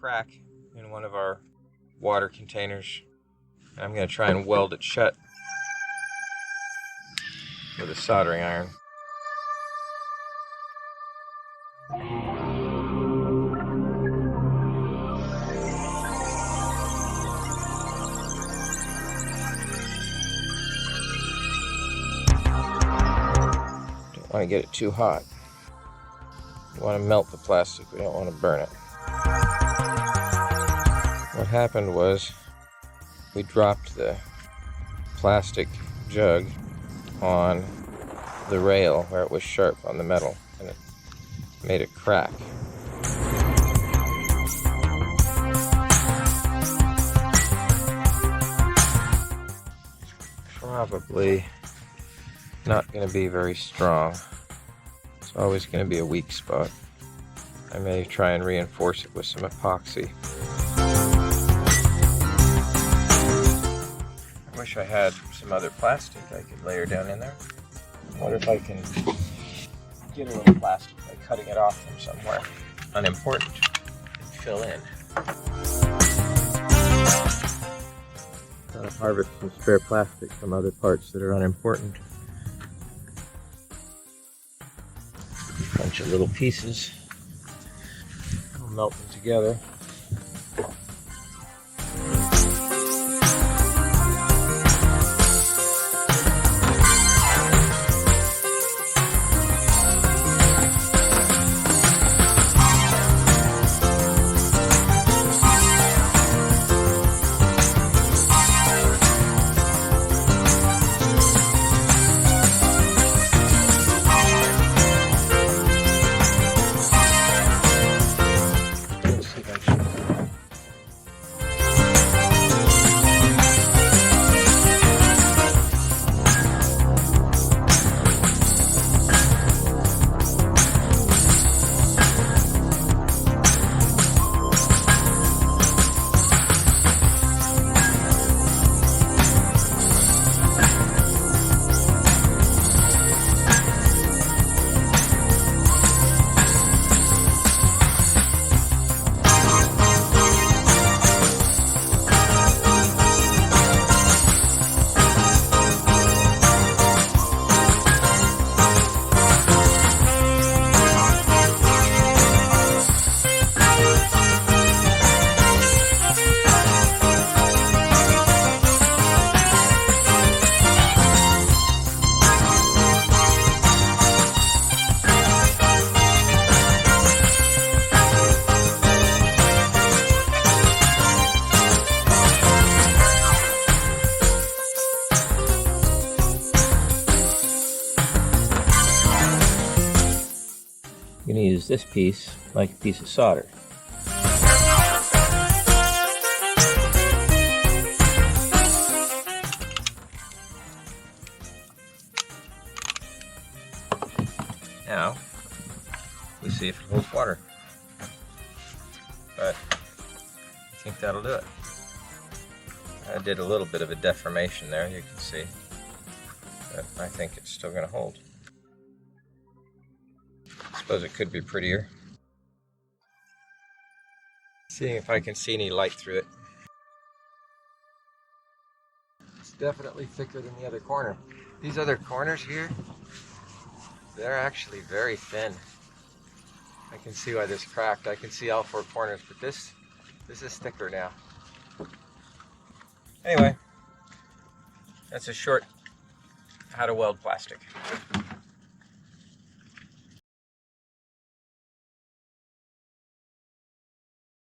crack in one of our water containers. I'm going to try and weld it shut with a soldering iron. Don't want to get it too hot. We want to melt the plastic, we don't want to burn it. What happened was we dropped the plastic jug on the rail where it was sharp on the metal, and it made a crack. Probably not going to be very strong. It's always going to be a weak spot. I may try and reinforce it with some epoxy. I wish I had some other plastic I could layer down in there. What if I can get a little plastic by cutting it off from somewhere unimportant and fill in? Gotta harvest some spare plastic from other parts that are unimportant. Bunch of little pieces. I'll melt them together. I'm going to use this piece like a piece of solder. Now, we see if it holds water. But I think that'll do it. I did a little bit of a deformation there, you can see. But I think it's still going to hold. Suppose it could be prettier. Seeing if I can see any light through it. It's definitely thicker than the other corner. These other corners here, they're actually very thin. I can see why this cracked. I can see all four corners, but this is thicker now. Anyway, that's a short how to weld plastic.